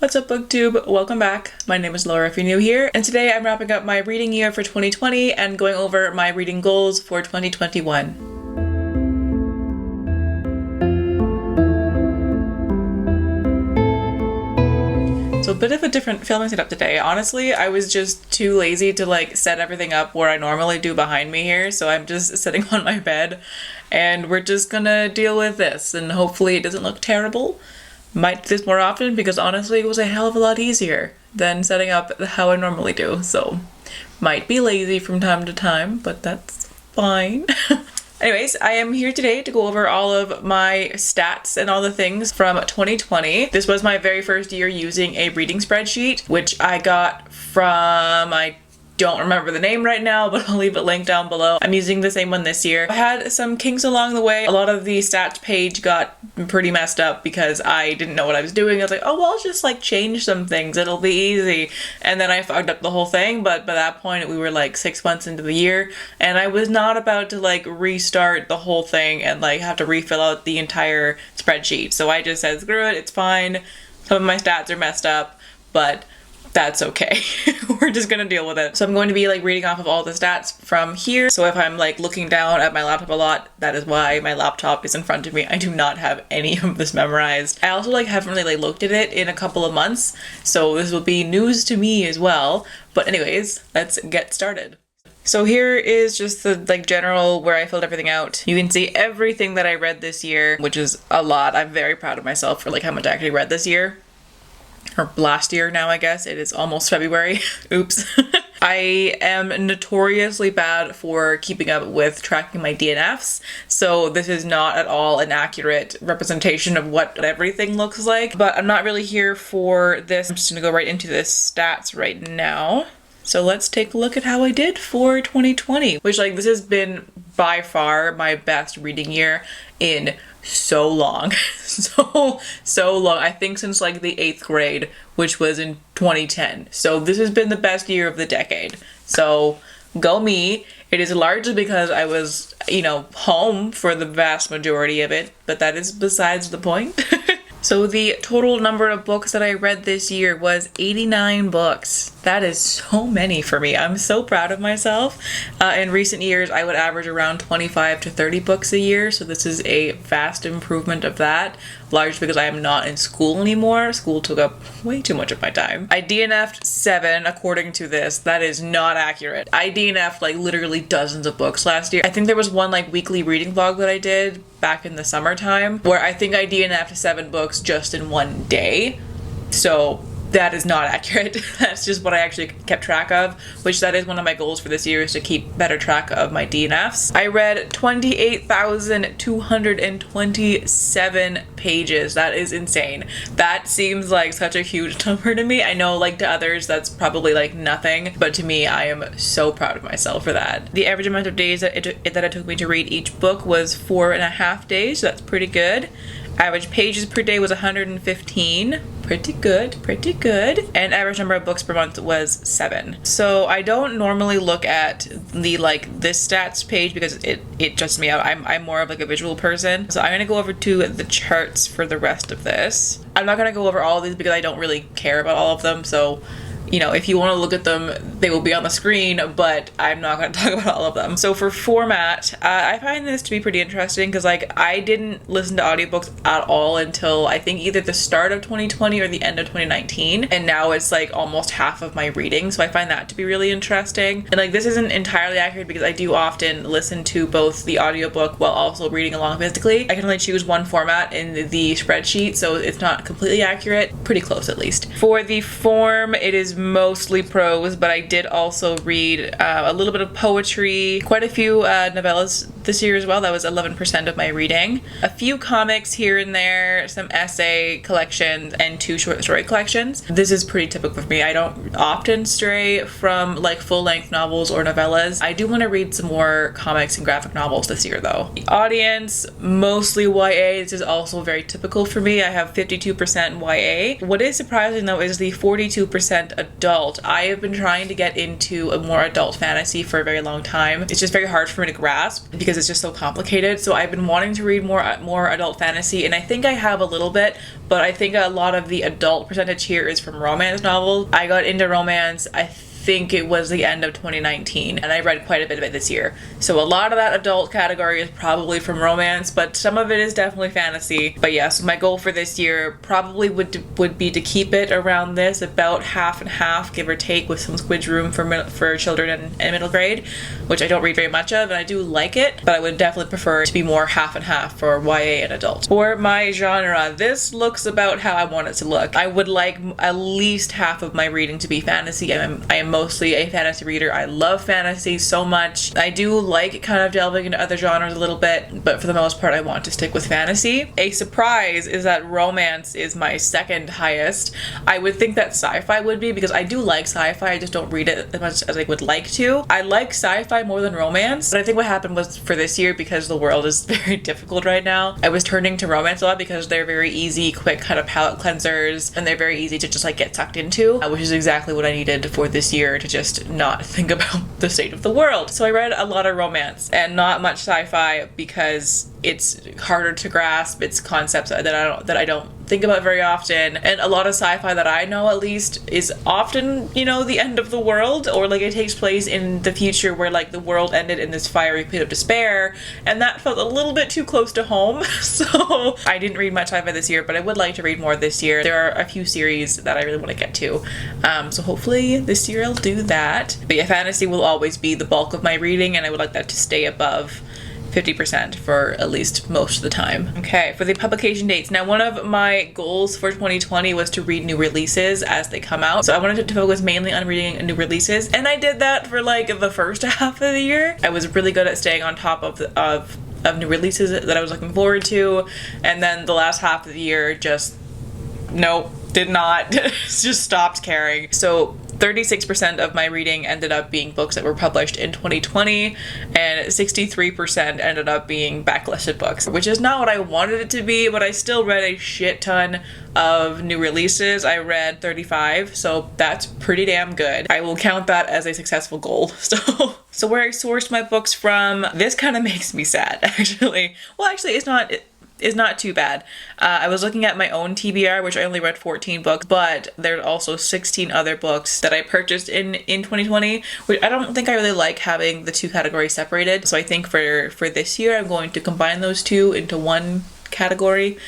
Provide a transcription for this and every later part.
What's up, BookTube? Welcome back. My name is Laura if you're new here, and today I'm wrapping up my reading year for 2020 and going over my reading goals for 2021. So a bit of a different filming setup today. Honestly, I was just too lazy to set everything up where I normally do behind me here, so I'm just sitting on my bed and we're just gonna deal with this and hopefully it doesn't look terrible. Might do this more often because honestly it was a hell of a lot easier than setting up how I normally do, so might be lazy from time to time, but that's fine. Anyways, I am here today to go over all of my stats and all the things from 2020. This was my very first year using a reading spreadsheet, which I got from, I don't remember the name right now, but I'll leave it linked down below. I'm using the same one this year. I had some kinks along the way. A lot of the stats page got pretty messed up because I didn't know what I was doing. I was like, oh, well, I'll just change some things. It'll be easy. And then I fucked up the whole thing. But by that point, we were 6 months into the year and I was not about to restart the whole thing and have to refill out the entire spreadsheet. So I just said, screw it, it's fine. Some of my stats are messed up, but that's okay. We're just gonna deal with it. So I'm going to be reading off of all the stats from here. So if I'm looking down at my laptop a lot, that is why my laptop is in front of me. I do not have any of this memorized. I also haven't really looked at it in a couple of months, so this will be news to me as well. But anyways, let's get started. So here is just the general where I filled everything out. You can see everything that I read this year, which is a lot. I'm very proud of myself for how much I actually read this year. Or last year now, I guess. It is almost February. Oops. I am notoriously bad for keeping up with tracking my DNFs, so this is not at all an accurate representation of what everything looks like, but I'm not really here for this. I'm just gonna go right into the stats right now. So let's take a look at how I did for 2020, which this has been by far my best reading year in so long. so long. I think since the 8th grade, which was in 2010. So this has been the best year of the decade. So go me. It is largely because I was, home for the vast majority of it, but that is besides the point. So the total number of books that I read this year was 89 books. That is so many for me. I'm so proud of myself. In recent years, I would average around 25 to 30 books a year, so this is a vast improvement of that, largely because I am not in school anymore. School took up way too much of my time. I DNF'd 7 according to this. That is not accurate. I DNF'd literally dozens of books last year. I think there was one weekly reading vlog that I did back in the summertime where I think I DNF'd 7 books just in one day. So that is not accurate. That's just what I actually kept track of, which that is one of my goals for this year, is to keep better track of my DNFs. I read 28,227 pages. That is insane. That seems like such a huge number to me. I know to others that's probably nothing, but to me I am so proud of myself for that. The average amount of days that it took me to read each book was 4.5 days, so that's pretty good. Average pages per day was 115. Pretty good. And average number of books per month was 7. So I don't normally look at the this stats page because it adjusts me out. I'm more of a visual person. So I'm gonna go over to the charts for the rest of this. I'm not gonna go over all of these because I don't really care about all of them. So if you want to look at them, they will be on the screen, but I'm not going to talk about all of them. So for format, I find this to be pretty interesting because I didn't listen to audiobooks at all until I think either the start of 2020 or the end of 2019. And now it's almost half of my reading. So I find that to be really interesting. And this isn't entirely accurate because I do often listen to both the audiobook while also reading along physically. I can only choose one format in the spreadsheet, so it's not completely accurate. Pretty close at least. For the form, it is mostly prose, but I did also read a little bit of poetry, quite a few novellas this year as well. That was 11% of my reading. A few comics here and there, some essay collections, and 2 short story collections. This is pretty typical for me. I don't often stray from full-length novels or novellas. I do want to read some more comics and graphic novels this year though. The audience, mostly YA. This is also very typical for me. I have 52% YA. What is surprising though is the 42% adult. I have been trying to get into a more adult fantasy for a very long time. It's just very hard for me to grasp because because it's just so complicated. So I've been wanting to read more adult fantasy, and I think I have a little bit, but I think a lot of the adult percentage here is from romance novels. I got into romance, I think it was the end of 2019, and I read quite a bit of it this year. So a lot of that adult category is probably from romance, but some of it is definitely fantasy. But yeah, so my goal for this year probably would be to keep it around this, about half and half, give or take, with some squidge room for children and middle grade, which I don't read very much of, and I do like it, but I would definitely prefer to be more half and half for YA and adult. For my genre, this looks about how I want it to look. I would like at least half of my reading to be fantasy. I am mostly a fantasy reader. I love fantasy so much. I do like kind of delving into other genres a little bit, but for the most part I want to stick with fantasy. A surprise is that romance is my second highest. I would think that sci-fi would be, because I do like sci-fi, I just don't read it as much as I would like to. I like sci-fi more than romance, but I think what happened was for this year, because the world is very difficult right now, I was turning to romance a lot because they're very easy, quick kind of palate cleansers, and they're very easy to just like get sucked into, which is exactly what I needed for this year, to just not think about the state of the world. So I read a lot of romance and not much sci-fi because it's harder to grasp. It's concepts that I don't think about very often, and a lot of sci-fi that I know at least is often, you know, the end of the world, or like it takes place in the future where like the world ended in this fiery pit of despair, and that felt a little bit too close to home. So I didn't read much sci-fi this year, but I would like to read more this year. There are a few series that I really want to get to, so hopefully this year I'll do that. But yeah, fantasy will always be the bulk of my reading, and I would like that to stay above 50% for at least most of the time. Okay, for the publication dates. Now, one of my goals for 2020 was to read new releases as they come out. So I wanted to focus mainly on reading new releases, and I did that for like the first half of the year. I was really good at staying on top of new releases that I was looking forward to, and then the last half of the year just did not just stopped caring. So 36% of my reading ended up being books that were published in 2020, and 63% ended up being backlisted books, which is not what I wanted it to be, but I still read a shit ton of new releases. I read 35, so that's pretty damn good. I will count that as a successful goal. So where I sourced my books from, this kind of makes me sad, actually. Well, actually, it's not too bad. I was looking at my own TBR, which I only read 14 books, but there's also 16 other books that I purchased in 2020, which I don't think I really like having the two categories separated. So I think for this year, I'm going to combine those two into one category,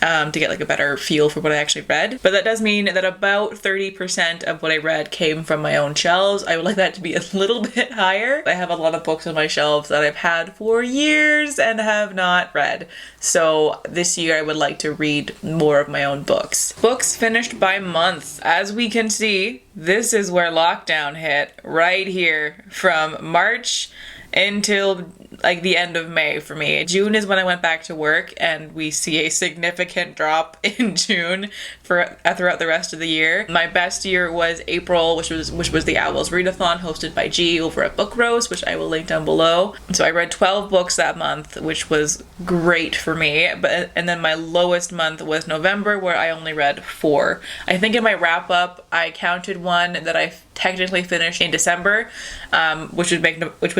to get like a better feel for what I actually read. But that does mean that about 30% of what I read came from my own shelves. I would like that to be a little bit higher. I have a lot of books on my shelves that I've had for years and have not read. So this year I would like to read more of my own books. Books finished by month. As we can see, this is where lockdown hit, right here, from March until like the end of May for me. June is when I went back to work, and we see a significant drop in June throughout the rest of the year. My best year was April, which was the Owls Readathon hosted by G over at Book Rose, which I will link down below. So I read 12 books that month, which was great for me. And then my lowest month was November, where I only read 4. I think in my wrap up, I counted one that I technically finished in December, which would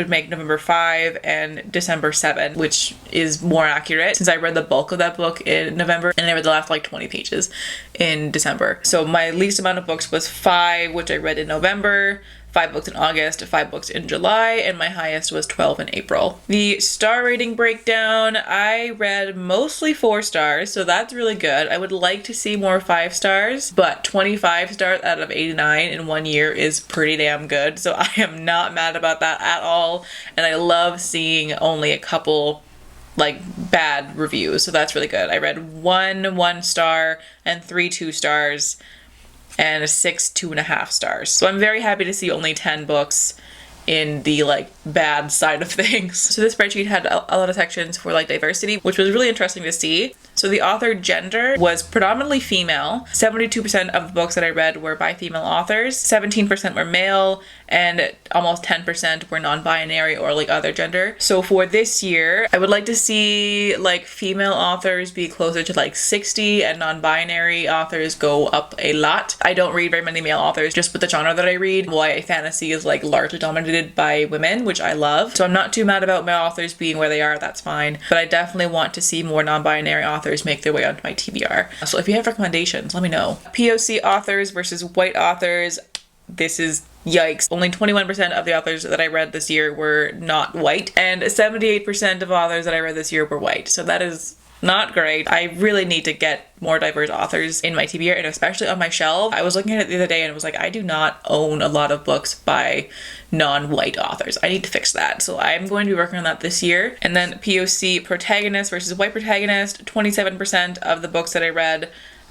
make November 5 and December 7, which is more accurate since I read the bulk of that book in November and I read the last like 20 pages in December. So my least amount of books was 5, which I read in November, 5 books in August, 5 books in July, and my highest was 12 in April. The star rating breakdown, I read mostly 4 stars, so that's really good. I would like to see more 5 stars, but 25 stars out of 89 in 1 year is pretty damn good, so I am not mad about that at all, and I love seeing only a couple like bad reviews, so that's really good. I read 1 star and 3 2 stars, and 6 2.5 stars. So I'm very happy to see only 10 books in the like bad side of things. So this spreadsheet had a lot of sections for like diversity, which was really interesting to see. So the author gender was predominantly female. 72% of the books that I read were by female authors, 17% were male, and almost 10% were non-binary or like other gender. So for this year, I would like to see like female authors be closer to like 60 and non-binary authors go up a lot. I don't read very many male authors just with the genre that I read. YA fantasy is like largely dominated by women, which I love. So I'm not too mad about male authors being where they are, that's fine. But I definitely want to see more non-binary authors make their way onto my TBR. So if you have recommendations, let me know. POC authors versus white authors. This is yikes. Only 21% of the authors that I read this year were not white, and 78% of authors that I read this year were white. So that is not great. I really need to get more diverse authors in my TBR, and especially on my shelf. I was looking at it the other day and was like, I do not own a lot of books by non-white authors. I need to fix that. So I'm going to be working on that this year. And then POC protagonist versus white protagonist. 27% of the books that I read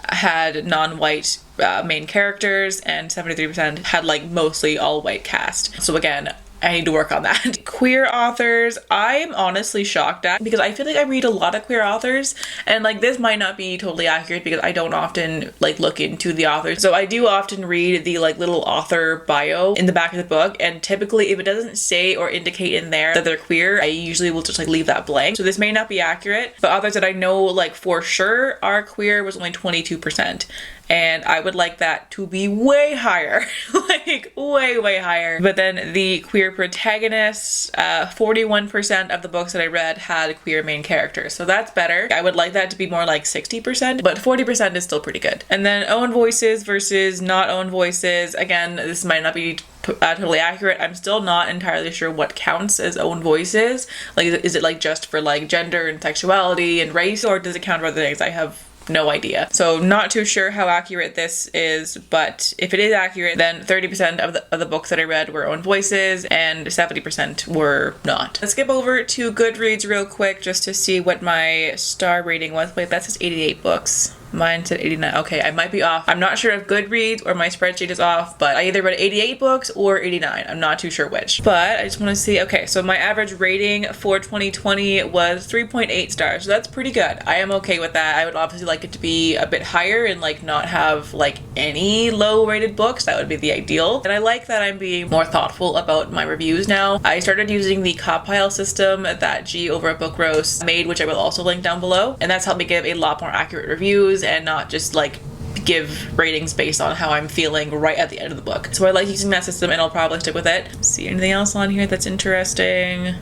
had non-white main characters, and 73% had like mostly all white cast. So again, I need to work on that. Queer authors, I'm honestly shocked at, because I feel like I read a lot of queer authors, and like this might not be totally accurate because I don't often like look into the authors. So I do often read the like little author bio in the back of the book, and typically if it doesn't say or indicate in there that they're queer, I usually will just like leave that blank. So this may not be accurate, but authors that I know like for sure are queer was only 22%. And I would like that to be way higher, like way higher. But then the queer protagonists, 41% of the books that I read had queer main characters. So that's better. I would like that to be more like 60%, but 40% is still pretty good. And then own voices versus not own voices. Again, this might not be totally accurate. I'm still not entirely sure what counts as own voices. Like, is it like just for like gender and sexuality and race, or does it count for other things? I have no idea. So not too sure how accurate this is, but if it is accurate, then 30% of the books that I read were own voices and 70% were not. Let's skip over to Goodreads real quick just to see what my star rating was. Wait, that says 88 books. Mine said 89. Okay, I might be off. I'm not sure if Goodreads or my spreadsheet is off, but I either read 88 books or 89. I'm not too sure which. But I just want to see. Okay, so my average rating for 2020 was 3.8 stars. So that's pretty good. I am okay with that. I would obviously like it to be a bit higher and like not have like any low rated books. That would be the ideal. And I like that I'm being more thoughtful about my reviews now. I started using the compile system that G over at Book Roast made, which I will also link down below. And that's helped me give a lot more accurate reviews and not just like give ratings based on how I'm feeling right at the end of the book. So I like using that system, and I'll probably stick with it. See anything else on here that's interesting?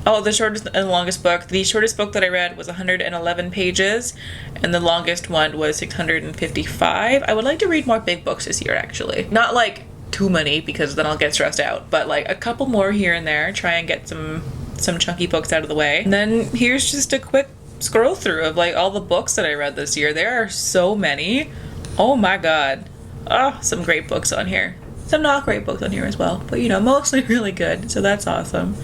Oh, the shortest and longest book. The shortest book that I read was 111 pages, and the longest one was 655. I would like to read more big books this year, actually. Not like too many, because then I'll get stressed out, but like a couple more here and there. Try and get some chunky books out of the way. And then here's just a quick scroll through of like all the books that I read this year. There are so many. Oh my god. Oh, some great books on here. Some not great books on here as well, but you know, mostly really good, so that's awesome.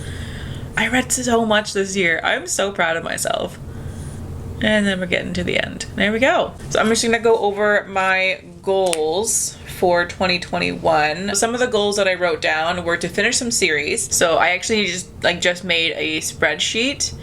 I read so much this year. I'm so proud of myself. And then we're getting to the end. There we go. So I'm just gonna go over my goals for 2021. Some of the goals that I wrote down were to finish some series. So I actually just made a spreadsheet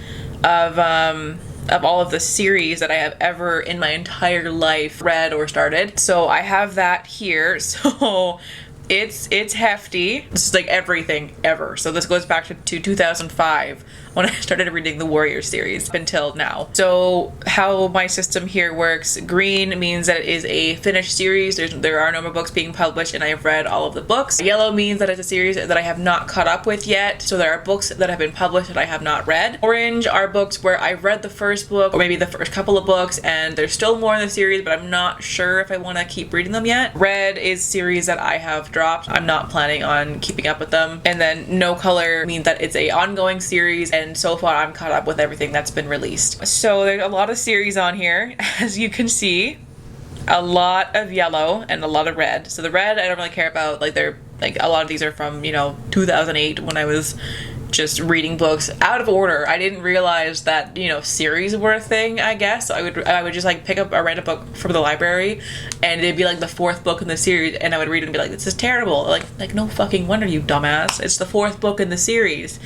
of all of the series that I have ever in my entire life read or started. So I have that here. So it's hefty. This is like everything ever. So this goes back to 2005 when I started reading the Warrior series up until now. So how my system here works, green means that it is a finished series. There are no more books being published and I have read all of the books. Yellow means that it's a series that I have not caught up with yet. So there are books that have been published that I have not read. Orange are books where I've read the first book or maybe the first couple of books and there's still more in the series, but I'm not sure if I want to keep reading them yet. Red is series that I have dropped. I'm not planning on keeping up with them. And then no color means that it's a ongoing series, and so far I'm caught up with everything that's been released. So there's a lot of series on here, as you can see. A lot of yellow and a lot of red. So the red I don't really care about. Like they're like a lot of these are from 2008 when I was just reading books out of order. I didn't realize that series were a thing, I guess. So I would just like pick up a random book from the library and it'd be like the fourth book in the series and I would read it and be like, this is terrible. Like no fucking wonder, you dumbass. It's the fourth book in the series.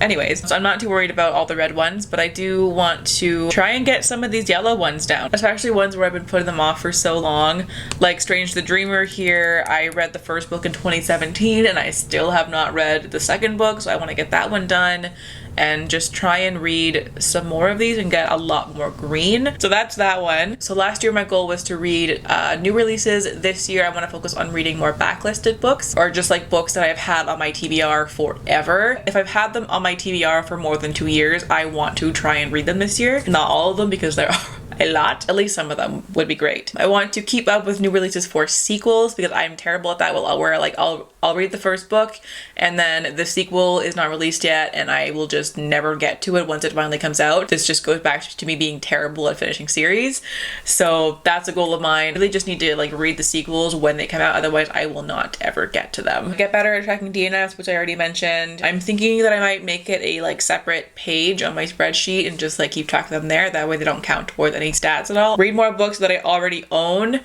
Anyways, so I'm not too worried about all the red ones, but I do want to try and get some of these yellow ones down, especially ones where I've been putting them off for so long. Like Strange the Dreamer here, I read the first book in 2017 and I still have not read the second book, so I want to get that one done and just try and read some more of these and get a lot more green. So that's that one. So last year my goal was to read new releases. This year I want to focus on reading more backlisted books, or just like books that I've had on my TBR forever. If I've had them on my TBR for more than 2 years, I want to try and read them this year. Not all of them, because there are a lot. At least some of them would be great. I want to keep up with new releases for sequels, because I'm terrible at that. Where like I'll read the first book and then the sequel is not released yet and I will just never get to it once it finally comes out. This just goes back to me being terrible at finishing series. So that's a goal of mine. I really just need to like read the sequels when they come out, otherwise I will not ever get to them. Get better at tracking DNFs, which I already mentioned. I'm thinking that I might make it a like separate page on my spreadsheet and just like keep track of them there. That way they don't count towards any stats at all. Read more books that I already own.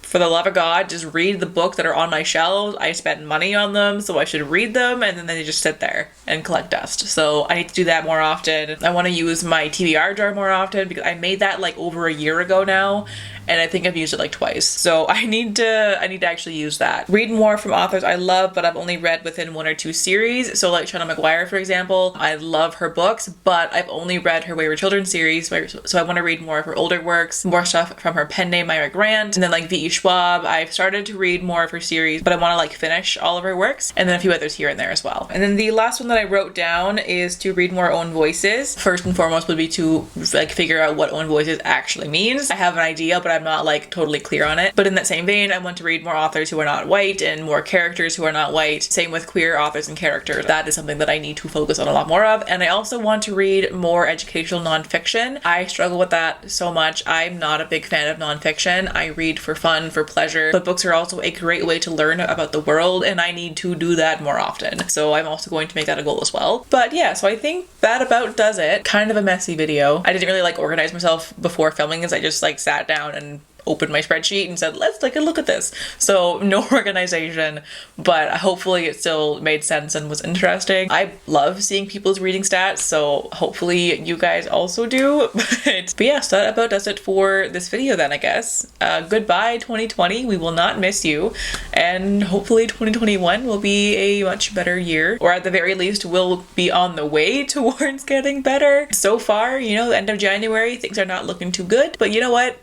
For the love of God, just read the books that are on my shelves. I spent money on them, so I should read them, and then they just sit there and collect dust. So I need to do that more often. I want to use my TBR jar more often, because I made that like over a year ago now, and I think I've used it like twice. So I need to actually use that. Read more from authors I love, but I've only read within 1 or 2 series. So like Shanna McGuire, for example, I love her books, but I've only read her Wayward Children series, so I want to read more of her older works, more stuff from her pen name, Myra Grant, and then like V.E. Schwab. I've started to read more of her series, but I want to like finish all of her works, and then a few others here and there as well. And then the last one that I wrote down is to read more own voices. First and foremost would be to like figure out what own voices actually means. I have an idea, but I'm not like totally clear on it. But in that same vein, I want to read more authors who are not white and more characters who are not white. Same with queer authors and characters. That is something that I need to focus on a lot more of. And I also want to read more educational nonfiction. I struggle with that so much. I'm not a big fan of nonfiction. I read for fun, for pleasure, but books are also a great way to learn about the world, and I need to do that more often. So I'm also going to make that a goal as well. But yeah, so I think that about does it. Kind of a messy video. I didn't really like organize myself before filming this. I just like sat down and opened my spreadsheet and said, let's take a look at this. So no organization, but hopefully it still made sense and was interesting. I love seeing people's reading stats, so hopefully you guys also do. But yeah, so that about does it for this video then, I guess. Goodbye 2020, we will not miss you, and hopefully 2021 will be a much better year, or at the very least will be on the way towards getting better. So far, you know, the end of January, things are not looking too good, but you know what?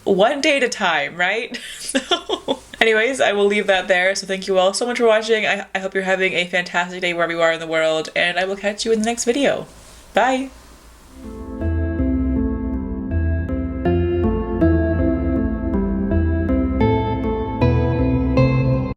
One day at a time, right? So anyways, I will leave that there. So thank you all so much for watching. I hope you're having a fantastic day wherever you are in the world, and I will catch you in the next video. Bye!